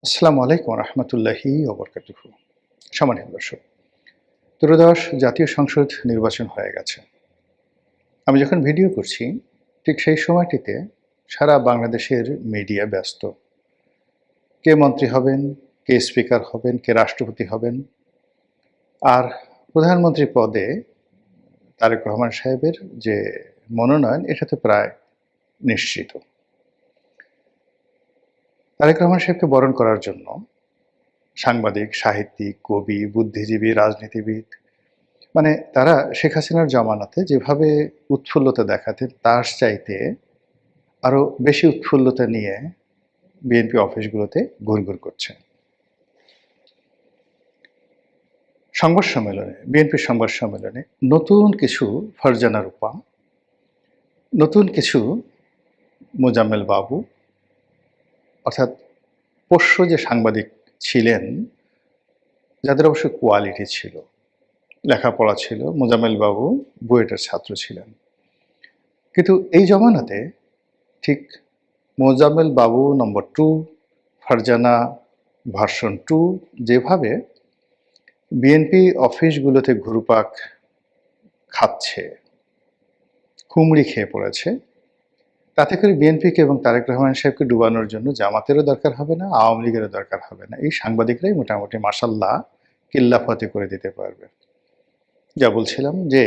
আসসালামু আলাইকুম রহমতুল্লাহি ওবরকাতুহু। সম্মানিত দর্শক, ত্রয়োদশ জাতীয় সংসদ নির্বাচন হয়ে গেছে। আমি যখন ভিডিও করছি ঠিক সেই সময়টিতে সারা বাংলাদেশের মিডিয়া ব্যস্ত। কে মন্ত্রী হবেন, কে স্পিকার হবেন, কে রাষ্ট্রপতি হবেন, আর প্রধানমন্ত্রী পদে তারেক রহমান সাহেবের যে মনোনয়ন এটা তো প্রায় নিশ্চিত। তারেক রহমান সাহেবকে বরণ করার জন্য সাংবাদিক, সাহিত্যিক, কবি, বুদ্ধিজীবী, রাজনীতিবিদ মানে তারা শেখ হাসিনার জামানাতে যেভাবে উৎফুল্লতা দেখাতেন তার চাইতে আরো বেশি উৎফুল্লতা নিয়ে বিএনপি অফিসগুলোতে ঘুরঘুর করছে। সংবাদ সম্মেলনে, বিএনপির সংবাদ সম্মেলনে নতুন কিছু ফারজানা রূপা, নতুন কিছু মোজাম্মেল বাবু, অর্থাৎ পোষ্য যে সাংবাদিক ছিলেন, যাদের অবশ্য কোয়ালিটি ছিল, লেখাপড়া ছিল। মোজাম্মেল বাবু বুয়েটের ছাত্র ছিলেন, কিন্তু এই জমানাতে ঠিক মোজাম্মেল বাবু নম্বর 2, ফারজানা ভার্সন 2 যেভাবে বিএনপি অফিসগুলোতে ঘুরপাক খাচ্ছে, হুমড়ি খেয়ে পড়েছে, তাতে করে বিএনপিকে এবং তারেক রহমান সাহেবকে ডুবানোর জন্য জামাতেরও দরকার হবে না, আওয়ামী লীগেরও দরকার হবে না। এই সাংবাদিকরাই মোটামুটি মাশাল্লাহ কিল্লাফাতে করে দিতে পারবে। যা বলছিলাম যে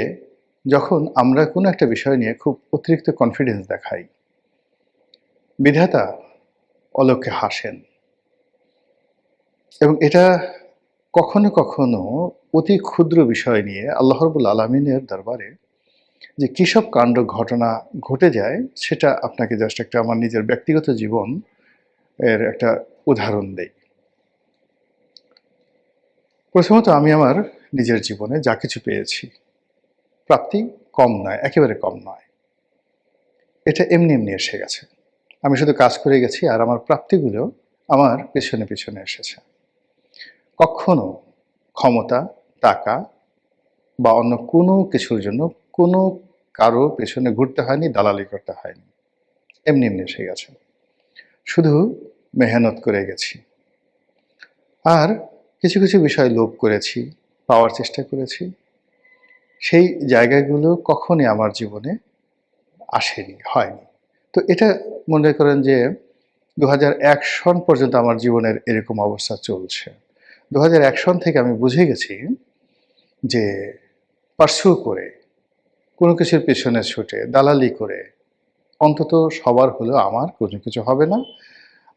যখন আমরা কোনো একটা বিষয় নিয়ে খুব অতিরিক্ত কনফিডেন্স দেখাই, বিধাতা অলক্ষ্যে হাসেন। এবং এটা কখনো কখনো অতি ক্ষুদ্র বিষয় নিয়ে আল্লাহ রাব্বুল আলামিনের দরবারে যে কী সব কাণ্ড ঘটনা ঘটে যায়, সেটা আপনাকে জাস্ট একটা আমার নিজের ব্যক্তিগত জীবন এর একটা উদাহরণ দেই। প্রথমত আমি আমার নিজের জীবনে যা কিছু পেয়েছি, প্রাপ্তি কম নয়, একেবারে কম নয়। এটা এমনি এমনি এসে গেছে। আমি শুধু কাজ করে গেছি আর আমার প্রাপ্তিগুলো আমার পেছনে পেছনে এসেছে। কখনো ক্ষমতা, টাকা বা অন্য কোনো কিছুর জন্য কোনো কারো পেছনে ঘুরতে হয়নি, দালালি করতে হয়নি। এমনি এমনি এসে গেছে। শুধু মেহনত করে গেছি। আর কিছু কিছু বিষয় লোভ করেছি, পাওয়ার চেষ্টা করেছি। সেই জায়গাগুলো কখনই আমার জীবনে আসেনি, হয়নি। তো এটা মনে করেন যে ২০০১ সন পর্যন্ত আমার জীবনের এরকম অবস্থা চলছে। ২০০১ সন থেকে আমি বুঝে গেছি যে পার্সু করে, কোনো কিছুর পেছনে ছুটে, দালালি করে অন্তত সবার হলেও আমার কোনো কিছু হবে না।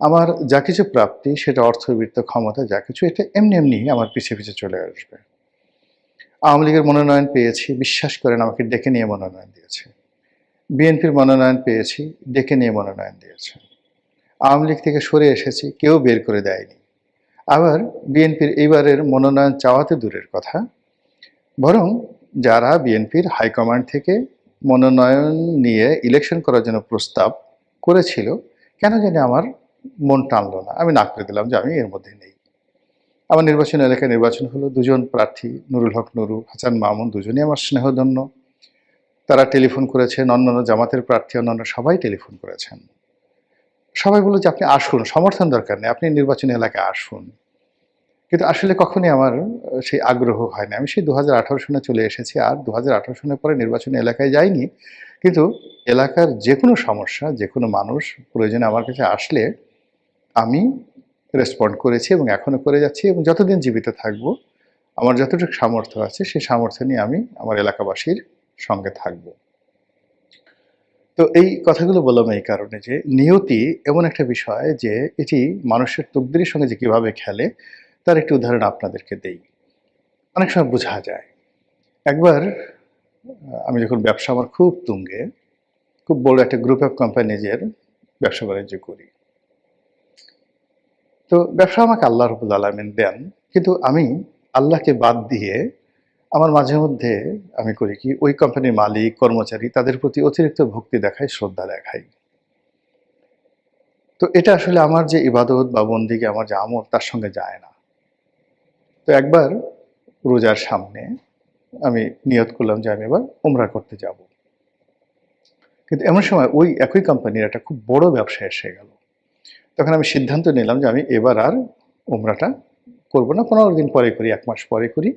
আমার যা কিছু প্রাপ্তি সেটা অর্থবিত্ত, ক্ষমতা যা কিছু এটা এমনি এমনি আমার পিছে পিছে চলে আসবে। আওয়ামী লীগের মনোনয়ন পেয়েছি, বিশ্বাস করেন আমাকে ডেকে নিয়ে মনোনয়ন দিয়েছে। বিএনপির মনোনয়ন পেয়েছি, ডেকে নিয়ে মনোনয়ন দিয়েছে। আওয়ামী লীগ থেকে সরে এসেছি, কেউ বের করে দেয়নি। আবার বিএনপির এইবারের মনোনয়ন চাওয়াতে দূরের কথা, বরং যারা বিএনপির হাইকমান্ড থেকে মনোনয়ন নিয়ে ইলেকশন করার জন্য প্রস্তাব করেছিল, কেন জানি আমার মন টানলো না, আমি না করে দিলাম যে আমি এর মধ্যে নেই। আমার নির্বাচনী এলাকায় নির্বাচন হলো, দুজন প্রার্থী নুরুল হক নুরু, হাসান মামুন, দুজনই আমার স্নেহধন্য। তারা টেলিফোন করেছেন, অন্যান্য জামাতের প্রার্থী অন্যান্য সবাই টেলিফোন করেছেন। সবাই বলল যে আপনি আসুন, সমর্থন দরকার নেই, আপনি নির্বাচনী এলাকায় আসুন। কিন্তু আসলে কখনই আমার সেই আগ্রহ হয় না। আমি সেই ২০১৮ সনে চলে এসেছি, আর ২০১৮ সনের পরে নির্বাচনী এলাকায় যাইনি। কিন্তু এলাকার যেকোনো সমস্যা, যেকোনো মানুষ প্রয়োজনে আমার কাছে আসলে আমি রেসপন্ড করেছি এবং এখনও করে যাচ্ছি, এবং যতদিন জীবিত থাকব আমার যতটুকু সামর্থ্য আছে সেই সামর্থ্য নিয়ে আমি আমার এলাকাবাসীর সঙ্গে থাকব। তো এই কথাগুলো বললাম এই কারণে যে নিয়তি এমন একটা বিষয় যে এটি মানুষের তকদিরের সঙ্গে যে কীভাবে খেলে তার একটি উদাহরণ আপনাদেরকে দেই। অনেক সময় বোঝা যায়। একবার আমি যখন ব্যবসা আমার খুব তুঙ্গে, খুব বড় একটা গ্রুপ অফ কোম্পানিজের ব্যবসা বাণিজ্য করি। তো ব্যবসা আমাকে আল্লাহ রাব্বুল আলামিন দেন, কিন্তু আমি আল্লাহকে বাদ দিয়ে আমার মাঝে মধ্যে আমি করি কি, ওই কোম্পানির মালিক, কর্মচারী তাদের প্রতি অতিরিক্ত ভক্তি দেখাই, শ্রদ্ধা দেখাই। তো এটা আসলে আমার যে ইবাদত বা বন্দিগি, আমার যে আমল তার সঙ্গে যায় না। তো একবার রোজার সামনে আমি নিয়ত করলাম যে আমি এবার উমরা করতে যাব। কিন্তু এমন সময় ওই একই কোম্পানির একটা খুব বড় ব্যবসা এসে গেল। তখন আমি সিদ্ধান্ত নিলাম যে আমি এবার আর উমরাটা করব না, 15 দিন পরে করি, 1 মাস পরে করি।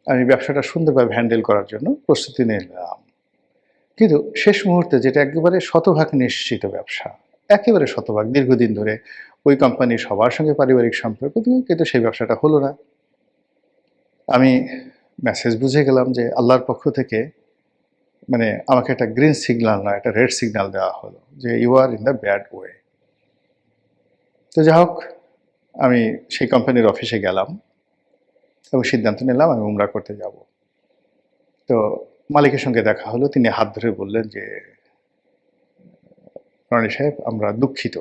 আমি ব্যবসাটা সুন্দরভাবে হ্যান্ডেল করার জন্য প্রস্তুতি নিলাম। কিন্তু শেষ মুহূর্তে, যেটা একেবারে শতভাগ নিশ্চিত ব্যবসা, একেবারে শতভাগ, দীর্ঘদিন ধরে ওই কোম্পানির সবার সঙ্গে পারিবারিক সম্পর্ক, কিন্তু সেই ব্যবসাটা হলো না। আমি মেসেজ বুঝে গেলাম যে আল্লাহর পক্ষ থেকে মানে আমাকে একটা গ্রিন সিগন্যাল নয়, একটা রেড সিগন্যাল দেওয়া হলো যে you are in the bad way. তো যাই হোক, আমি সেই কোম্পানির অফিসে গেলাম এবং সিদ্ধান্ত নিলাম আমি উমরা করতে যাব। তো মালিকের সঙ্গে দেখা হলো, তিনি হাত ধরে বললেন যে রনি সাহেব, আমরা দুঃখিত,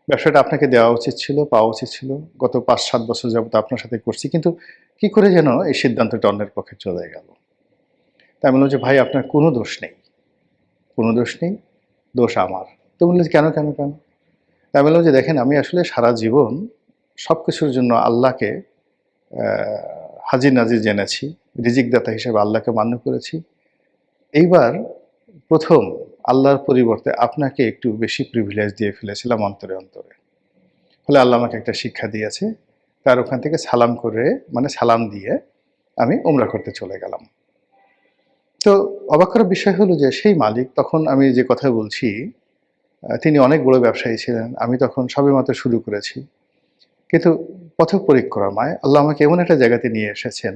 ব্যবসাটা আপনাকে দেওয়া উচিত ছিল, পাওয়া উচিত ছিল, গত 5-7 বছর যাবত আপনার সাথে করছি, কিন্তু কি করে যেন এই সিদ্ধান্তটা অন্যের পক্ষে চলে গেল। তাই বললাম যে ভাই, আপনার কোনো দোষ নেই, কোনো দোষ নেই, দোষ আমার। তো বললেন যে কেন কেন কেন? তাই বললাম যে দেখেন, আমি আসলে সারা জীবন সব কিছুর জন্য আল্লাহকে হাজির নাজির জেনেছি, রিজিকদাতা হিসেবে আল্লাহকে মান্য করেছি। এইবার প্রথম আল্লাহর পরিবর্তে আপনাকে একটু বেশি প্রিভিলেজ দিয়ে ফেলেছিলাম অন্তরে অন্তরে। ফলে আল্লাহ আমাকে একটা শিক্ষা দিয়েছে। তার ওখান থেকে সালাম করে, মানে সালাম দিয়ে আমি উমরা করতে চলে গেলাম। তো অবাক করার বিষয় হলো যে সেই মালিক, তখন আমি যে কথা বলছি, তিনি অনেক বড় ব্যবসায়ী ছিলেন। আমি তখন সবেমাত্র শুরু করেছি। কিন্তু পথ পরিক্রমায় আল্লাহ আমাকে এমন একটা জায়গাতে নিয়ে এসেছেন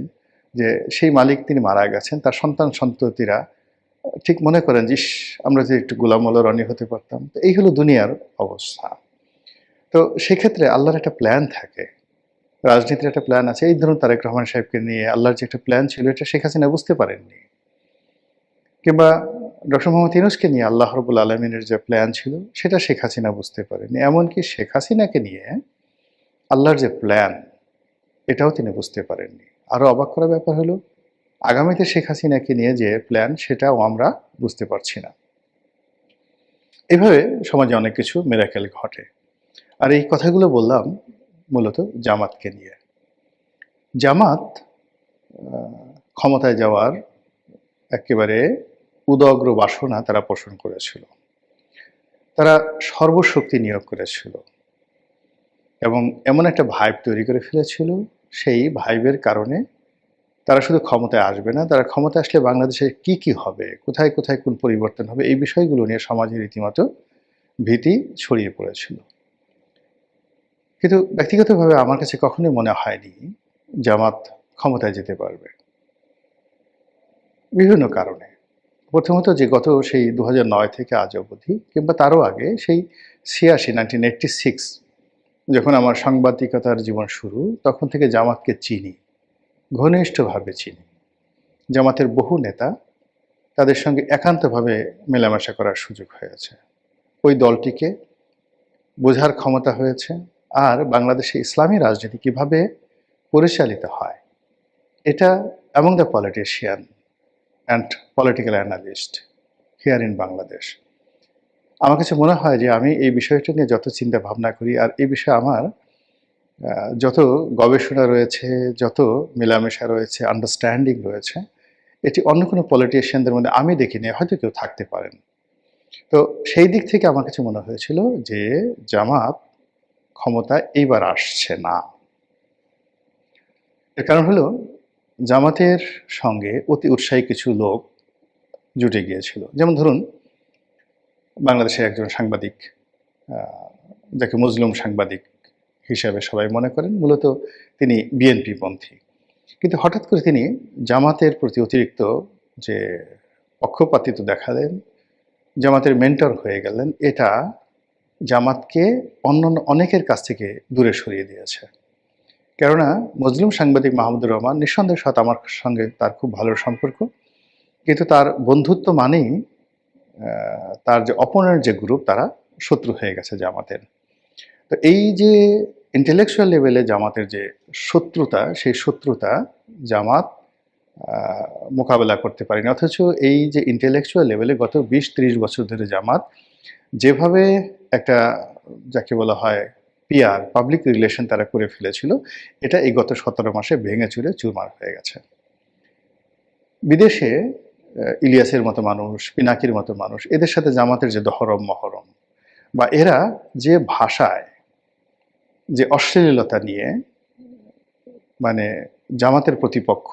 যে সেই মালিক তিনি মারা গেছেন। তার সন্তান সন্ততিরা ঠিক মনে করেন যে, ইস! আমরা যে একটু গোলাম মোল্লা রনি হতে পারতাম। তো এই হলো দুনিয়ার অবস্থা। তো সেক্ষেত্রে আল্লাহর একটা প্ল্যান থাকে। রাজনীতির একটা প্ল্যান আছে। এই ধরুন তারেক রহমান সাহেবকে নিয়ে আল্লাহর যে একটা প্ল্যান ছিল, এটা শেখ হাসিনা বুঝতে পারেননি। কিংবা ডক্টর মোহাম্মদ ইউনূসকে নিয়ে আল্লাহ রাব্বুল আলামিনের যে প্ল্যান ছিল, সেটা শেখ হাসিনা বুঝতে পারেননি। এমনকি শেখ হাসিনাকে নিয়ে আল্লাহর যে প্ল্যান, এটাও তিনি বুঝতে পারেননি। আরও অবাক করার ব্যাপার হলো, আগামীতে শেখ হাসিনাকে নিয়ে যে প্ল্যান, সেটাও আমরা বুঝতে পারছি না। এভাবে সমাজে অনেক কিছু মিরাকেল ঘটে। আর এই কথাগুলো বললাম মূলত জামাতকে নিয়ে। জামাত ক্ষমতায় যাওয়ার একেবারে উদগ্র বাসনা তারা পোষণ করেছিল। তারা সর্বশক্তি নিয়োগ করেছিল এবং এমন একটা ভাইব তৈরি করে ফেলেছিল, সেই ভাইবের কারণে তারা শুধু ক্ষমতায় আসবে না, তারা ক্ষমতায় আসলে বাংলাদেশে কি কি হবে, কোথায় কোথায় কোন পরিবর্তন হবে, এই বিষয়গুলো নিয়ে সমাজে রীতিমতো ভীতি ছড়িয়ে পড়েছিল। কিন্তু ব্যক্তিগতভাবে আমার কাছে কখনোই মনে হয়নি জামাত ক্ষমতায় যেতে পারবে, বিভিন্ন কারণে। প্রথমত, যে গত সেই 2009 থেকে আজ অবধি, কিংবা তারও আগে সেই 1986 যখন আমার সাংবাদিকতার জীবন শুরু, তখন থেকে জামাতকে চিনি, ঘনিষ্ঠভাবে চিনি। জামাতের বহু নেতা, তাদের সঙ্গে একান্তভাবে মেলামেশা করার সুযোগ হয়েছে। ওই দলটিকে বোঝার ক্ষমতা হয়েছে। আর বাংলাদেশে ইসলামী রাজনীতি কিভাবে পরিচালিত হয়, এটা among the politician and political analyst here in Bangladesh, আমার কাছে মনে হয় যে আমি এই বিষয়টা নিয়ে যত চিন্তা ভাবনা করি, আর এই বিষয়ে আমার যত গবেষণা রয়েছে, যত মেলামেশা রয়েছে, আন্ডারস্ট্যান্ডিং রয়েছে, এটি অন্য কোনো পলিটিশিয়ানদের মধ্যে আমি দেখিনি, হয়তো কেউ থাকতে পারেন। তো সেই দিক থেকে আমার কাছে মনে হয়েছিল যে জামাত ক্ষমতায় এইবার আসছে না। এর কারণ হলো, জামাতের সঙ্গে অতি উৎসাহী কিছু লোক জুটে গিয়েছিল। যেমন ধরুন, বাংলাদেশের একজন সাংবাদিক, যাকে মজলুম সাংবাদিক হিসাবে সবাই মনে করেন, মূলত তিনি বিএনপি পন্থী। কিন্তু হঠাৎ করে তিনি জামাতের প্রতি অতিরিক্ত যে পক্ষপাতিত্ব দেখালেন, জামাতের মেন্টর হয়ে গেলেন, এটা জামাতকে অন্যান্য অনেকের কাছ থেকে দূরে সরিয়ে দিয়েছে। কেননা মজলুম সাংবাদিক মাহমুদুর রহমান, নিঃসন্দেহের সাথে আমার সঙ্গে তার খুব ভালো সম্পর্ক, কিন্তু তার বন্ধুত্ব মানেই তার যে অপোনেন্ট যে গ্রুপ, তারা শত্রু হয়ে গেছে জামাতের। তো এই যে ইন্টেলেকচুয়াল লেভেলে জামাতের যে শত্রুতা, সেই শত্রুতা জামাত মোকাবেলা করতে পারেনি। অথচ এই যে ইন্টেলেকচুয়াল লেভেলে গত 20-30 বছর ধরে জামাত যেভাবে একটা, যাকে বলা হয় পিআর, পাবলিক রিলেশন তারা করে ফেলেছিল, এটা এই গত 17 মাসে ভেঙে চুরে চুরমার হয়ে গেছে। বিদেশে ইলিয়াসের মতো মানুষ, পিনাকির মতো মানুষ, এদের সাথে জামাতের যে দহরম মহরম, বা এরা যে ভাষায় যে অশ্লীলতা নিয়ে মানে জামাতের প্রতিপক্ষ,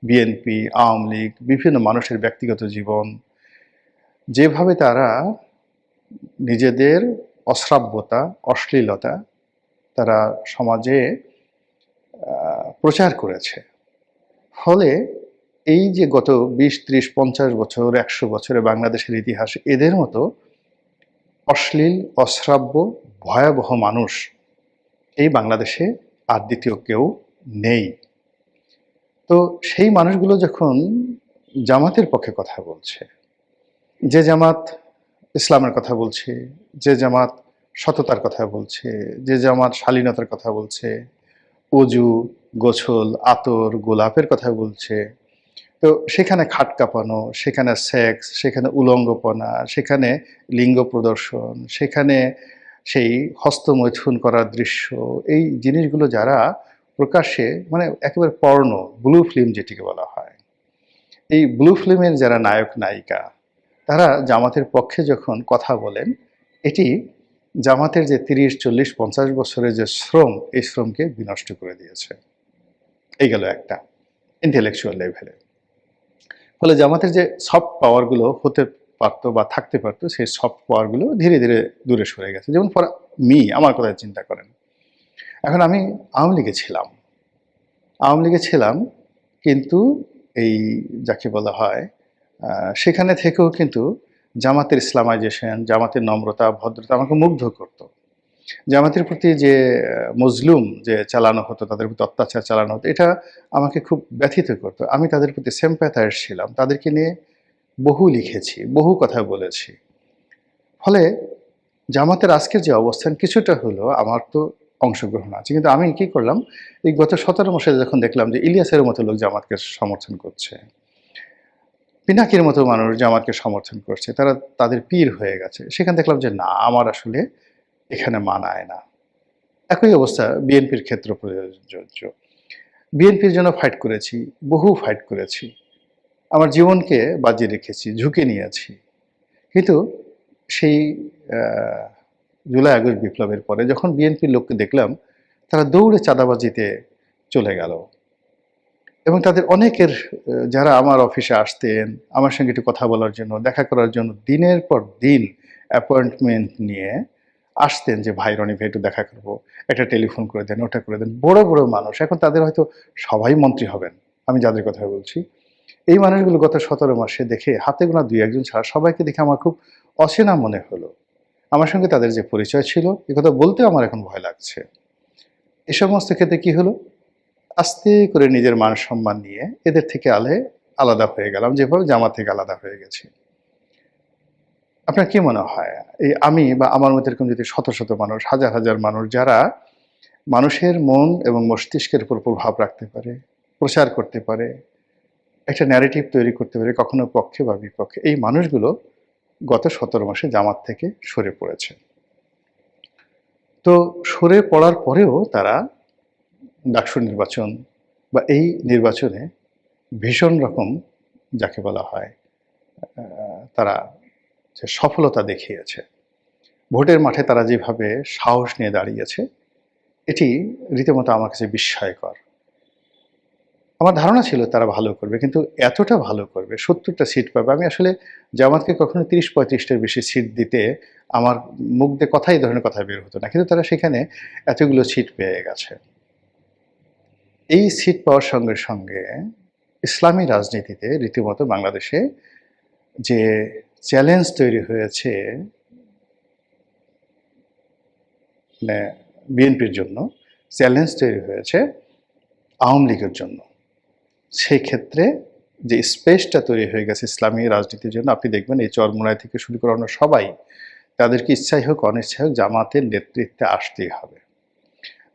বিএনপি, আওয়ামী লীগ, বিভিন্ন মানুষের ব্যক্তিগত জীবন, যেভাবে তারা নিজেদের অশ্রাব্যতা, অশ্লীলতা তারা সমাজে প্রচার করেছে। ফলে এই যে গত 20, 30, 50 বছর, 100 বছরে বাংলাদেশের ইতিহাসে এদের মতো অশ্লীল, অশ্রাব্য, ভয়াবহ মানুষ এই বাংলাদেশে আর দ্বিতীয় কেউ নেই। তো সেই মানুষগুলো যখন জামাতের পক্ষে কথা বলছে, যে জামাত ইসলামের কথা বলছে, যে জামাত সততার কথা বলছে, যে জামাত শালীনতার কথা বলছে, অজু, গোসল, আতর, গোলাপের কথা বলছে, তো সেখানে খাট কাঁপানো, সেখানে সেক্স, সেখানে উলঙ্গপনা, সেখানে লিঙ্গ প্রদর্শন, সেখানে সেই হস্তমৈথুন করার দৃশ্য, এই জিনিসগুলো যারা প্রকাশ্যে মানে একেবারে পর্ণ, ব্লু ফিল্ম যেটিকে বলা হয়, এই ব্লু ফিল্মের যারা নায়ক নায়িকা তারা জামাতের পক্ষে যখন কথা বলেন, এটি জামাতের যে 30, 40, 50 বছরের যে শ্রম, এই শ্রমকে বিনষ্ট করে দিয়েছে। এই গেল একটা ইন্টেলেকচুয়াল লেভেলে। ফলে জামাতের যে সফট পাওয়ারগুলো হতে পারতো বা থাকতে পারতো, সেই সফট পাওয়ারগুলো ধীরে ধীরে দূরে সরে গেছে। যেমন ফর আমার কথা চিন্তা করেন, এখন আমি আওয়ামী লীগে ছিলাম, কিন্তু এই যাকে বলা হয় সেখানে থেকেও কিন্তু জামাতের ইসলামাইজেশন, জামাতের নম্রতা, ভদ্রতা আমাকে মুগ্ধ করত। জামাতের প্রতি যে মজলুম যে চালানো হতো, তাদের প্রতি অত্যাচার চালানো হতো, এটা আমাকে খুব ব্যথিত করতো। আমি তাদের প্রতি সিম্প্যাথাইজ ছিলাম, তাদেরকে নিয়ে বহু লিখেছি, বহু কথা বলেছি। ফলে জামাতের আজকের যে অবস্থান কিছুটা হলো আমার তো অংশগ্রহণ আছে, কিন্তু আমি কি করলাম, এই গত 17 মাসে যখন দেখলাম যে ইলিয়াসের মতো লোক জামাতকে সমর্থন করছে, পিনাকির মতো মানুষ জামাতকে সমর্থন করছে, তারা তাদের পীর হয়ে গেছে, সেখানে দেখলাম যে না, আমার আসলে এখানে মানায় না। একই অবস্থা বিএনপির ক্ষেত্র প্রযোজ্য। বিএনপির জন্য ফাইট করেছি, বহু ফাইট করেছি, আমার জীবনকে বাজি রেখেছি, ঝুঁকে নিয়েছি, কিন্তু সেই জুলাই আগস্ট বিপ্লবের পরে যখন বিএনপির লোককে দেখলাম, তারা দৌড়ে চাঁদাবাজিতে চলে গেল এবং তাদের অনেকের যারা আমার অফিসে আসতেন, আমার সঙ্গে একটু কথা বলার জন্য, দেখা করার জন্য দিনের পর দিন অ্যাপয়েন্টমেন্ট নিয়ে আসতেন যে ভাই রনি ভাই একটু দেখা করবো, একটা টেলিফোন করে দেন, ওটা করে দেন, বড় বড় মানুষ, এখন তাদের হয়তো সবাই মন্ত্রী হবেন, আমি যাদের কথা বলছি। এই মানুষগুলো গত 17 মাসে দেখে হাতে গোনা 2-1 ছাড়া সবাইকে দেখে আমার খুব অচেনা মনে হলো। আমার সঙ্গে তাদের যে পরিচয় ছিল, একথা বলতেও আমার এখন ভয় লাগছে। এ সমস্ত ক্ষেত্রে কি হলো, আস্তে করে নিজের মান সম্মান নিয়ে এদের থেকে আলাদা হয়ে গেলাম, যেভাবে জামাত থেকে আলাদা হয়ে গেছি। আপনার কি মনে হয়, এই আমি বা আমার মতো এরকম যদি শত শত মানুষ, হাজার হাজার মানুষ যারা মানুষের মন এবং মস্তিষ্কের উপর প্রভাব রাখতে পারে, প্রচার করতে পারে, একটা ন্যারেটিভ তৈরি করতে পারে, কখনো পক্ষে বা বিপক্ষে, এই মানুষগুলো গত 17 মাসে জামাত থেকে সরে পড়েছে। তো সরে পড়ার পরেও তারা ডাকসু নির্বাচন বা এই নির্বাচনে ভীষণ রকম যাকে বলা হয় তারা যে সফলতা দেখিয়েছে, ভোটের মাঠে তারা যেভাবে সাহস নিয়ে দাঁড়িয়েছে, এটি রীতিমতো আমার কাছে বিস্ময়কর। আমার ধারণা ছিল তারা ভালো করবে, কিন্তু এতটা ভালো করবে, 70টা সিট পাবে, আমি আসলে জামাতকে কখনো 30-35টার বেশি সিট দিতে আমার মুখ দিয়ে কথাই ধরনের কথা বের হতো না, কিন্তু তারা সেখানে এতগুলো সিট পেয়ে গেছে। এই সিট পাওয়ার সঙ্গে সঙ্গে ইসলামী রাজনীতিতে রীতিমতো বাংলাদেশে যে চ্যালেঞ্জ তৈরি হয়েছে, মানে বিএনপির জন্য চ্যালেঞ্জ তৈরি হয়েছে আওয়ামী লীগের জন্য, সেই ক্ষেত্রে যে স্পেসটা তৈরি হয়ে গেছে ইসলামী রাজনীতির জন্য, আপনি দেখবেন এই চরমোনাই থেকে শুরু করে অন্য সবাই, তাদেরকে ইচ্ছাই হোক অনিচ্ছাই হোক জামাতের নেতৃত্বে আসতেই হবে।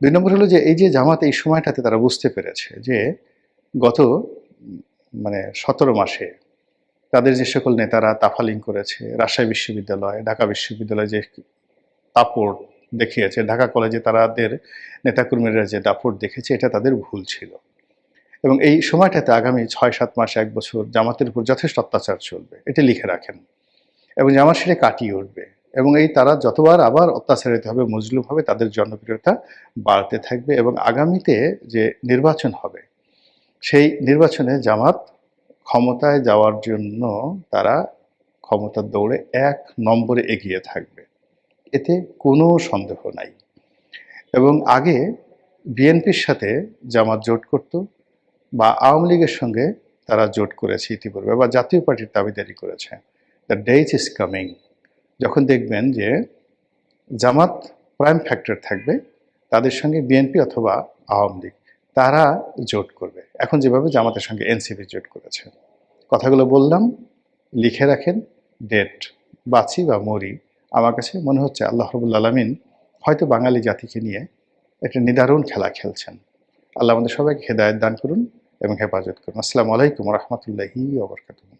2 নম্বর হলো যে এই যে জামাত এই সময়টাতে তারা বুঝতে পেরেছে যে গত মানে 17 মাসে তাদের যে সকল নেতারা তাফালিং করেছে, রাজশাহী বিশ্ববিদ্যালয়, ঢাকা বিশ্ববিদ্যালয় যে দাপট দেখিয়েছে, ঢাকা কলেজে তাদের নেতাকর্মীরা যে দাপট দেখেছে, এটা তাদের ভুল ছিল। এবং এই সময়টাতে আগামী 6-7 মাস, 1 বছর জামাতের উপর যথেষ্ট অত্যাচার চলবে, এটা লিখে রাখেন, এবং জামাত সেটা কাটিয়ে উঠবে এবং এই তারা যতবার আবার অত্যাচারিত হবে, মজলুম হবে, তাদের জনপ্রিয়তা বাড়তে থাকবে এবং আগামীতে যে নির্বাচন হবে সেই নির্বাচনে জামাত ক্ষমতায় যাওয়ার জন্য তারা ক্ষমতার দৌড়ে ১ নম্বরে এগিয়ে থাকবে। এতে কোনো সন্দেহ নাই। এবং আগে বিএনপির সাথে জামাত জোট করত বা আওয়ামী লীগের সঙ্গে তারা জোট করেছে ইতিপূর্বে বা জাতীয় পার্টির দাবিদারি করেছে। দ্য ডেজ ইজ কামিং যখন দেখবেন যে জামাত প্রাইম ফ্যাক্টর থাকবে, তাদের সঙ্গে বিএনপি অথবা আওয়ামী লীগ তারা জোট করবে। এখন যেভাবে জামাতের সঙ্গে এনসিপি জোট করেছে। কথাগুলো বললাম, লিখে রাখেন, ডেট। বাঁচি বা মরি, আমার কাছে মনে হচ্ছে আল্লাহ রাব্বুল আলামিন হয়তো বাঙালি জাতিকে নিয়ে একটা নিদারুণ খেলা খেলছেন। আল্লাহ আমাদের সবাইকে হেদায়েত দান করুন এবং হেফাজত করুন। আসসালামু আলাইকুম ওয়া রাহমাতুল্লাহি ওয়া বারাকাতুহু।